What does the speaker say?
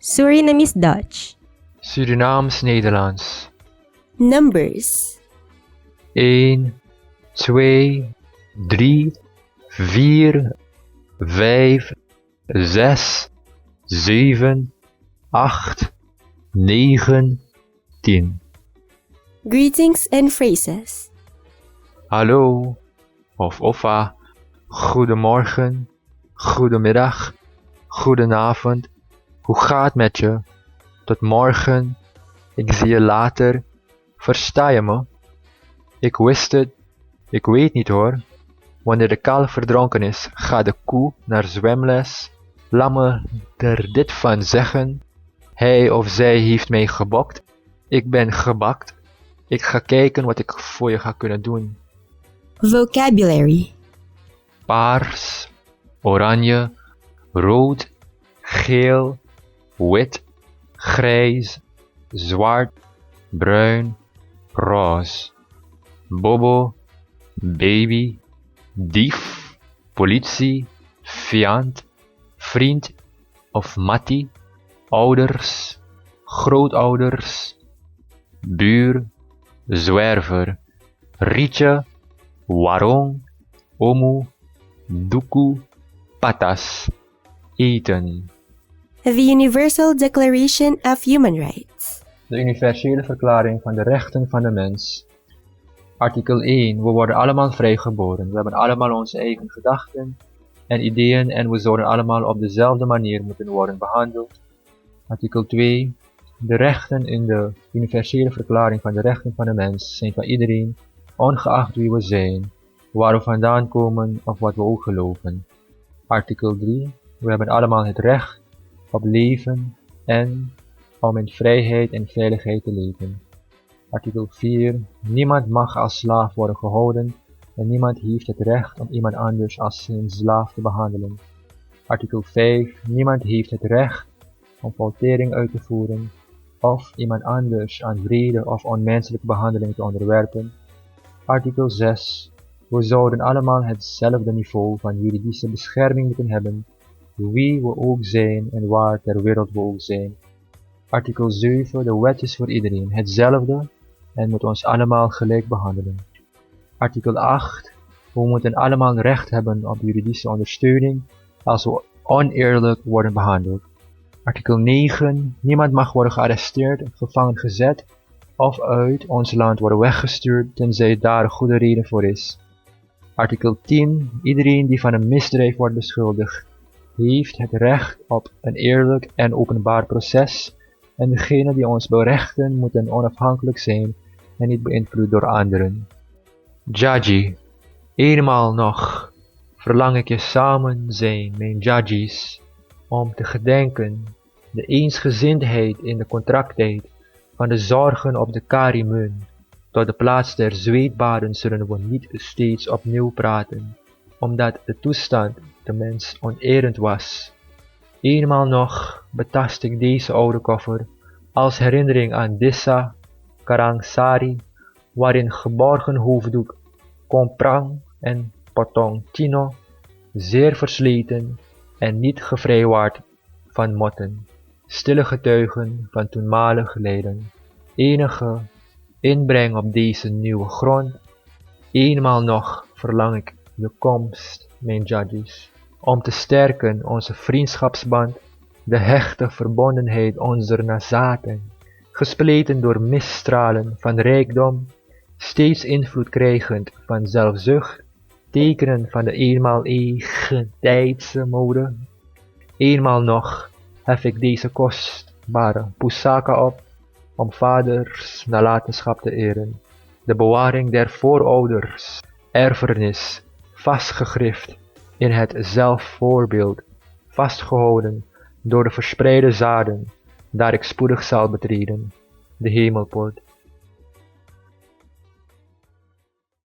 Surinamese Dutch. Surinaams Nederlands. Numbers. 1, 2, 3, 4, 5, 6, 7, 8, 9, 10. Greetings and phrases. Hallo of offa, goedemorgen, goedemiddag, goedenavond, hoe gaat met je? Tot morgen, ik zie je later, versta je me? Ik wist het, ik weet niet hoor. Wanneer de kalf verdronken is, gaat de koe naar zwemles. Laat me er dit van zeggen, hij of zij heeft mij gebokt, ik ben gebakt. Ik ga kijken wat ik voor je ga kunnen doen. Vocabulary. Paars, oranje, rood, geel, wit, grijs, zwart, bruin, roze. Bobo, baby, dief, politie, vijand, vriend of mattie, ouders, grootouders, buur, zwerver, rietje, warong, omu, doekoe, patas, eten. The Universal Declaration of Human Rights. De universele verklaring van de rechten van de mens. Artikel 1. We worden allemaal vrijgeboren. We hebben allemaal onze eigen gedachten en ideeën en we zouden allemaal op dezelfde manier moeten worden behandeld. Artikel 2. De rechten in de universele verklaring van de rechten van de mens zijn van iedereen, ongeacht wie we zijn, waar we vandaan komen of wat we ook geloven. Artikel 3. We hebben allemaal het recht op leven en om in vrijheid en veiligheid te leven. Artikel 4. Niemand mag als slaaf worden gehouden en niemand heeft het recht om iemand anders als zijn slaaf te behandelen. Artikel 5. Niemand heeft het recht om foltering uit te voeren of iemand anders aan wrede of onmenselijke behandeling te onderwerpen. Artikel 6. We zouden allemaal hetzelfde niveau van juridische bescherming moeten hebben, wie we ook zijn en waar ter wereld we ook zijn. Artikel 7. De wet is voor iedereen hetzelfde en moet ons allemaal gelijk behandelen. Artikel 8. We moeten allemaal recht hebben op juridische ondersteuning als we oneerlijk worden behandeld. Artikel 9. Niemand mag worden gearresteerd, gevangen gezet of uit ons land worden weggestuurd tenzij daar een goede reden voor is. Artikel 10. Iedereen die van een misdrijf wordt beschuldigd, heeft het recht op een eerlijk en openbaar proces en degenen die ons berechten moeten onafhankelijk zijn en niet beïnvloed door anderen. Jaji. Eenmaal nog verlang ik je samen zijn, mijn judges, om te gedenken de eensgezindheid in de contracttijd van de zorgen op de Karimun. Tot de plaats der zweetbaden zullen we niet steeds opnieuw praten, omdat de toestand de mens onerend was. Eenmaal nog betast ik deze oude koffer als herinnering aan Dissa, Karangsari, waarin geborgen hoofddoek, komprang en potong tino, zeer versleten en niet gevrijwaard van motten, stille getuigen van toenmalig lijden. Enige inbreng op deze nieuwe grond, eenmaal nog verlang ik de komst, mijn judges, om te sterken onze vriendschapsband, de hechte verbondenheid onze nazaten, gespleten door misstralen van rijkdom, steeds invloed krijgend van zelfzucht, tekenen van de eenmaal eigentijdse mode. Eenmaal nog hef ik deze kostbare pusaka op, om vaders nalatenschap te eren, de bewaring der voorouders, erfenis, vastgegrift in het zelfvoorbeeld, vastgehouden door de verspreide zaden, daar ik spoedig zal betreden, de hemelpoort.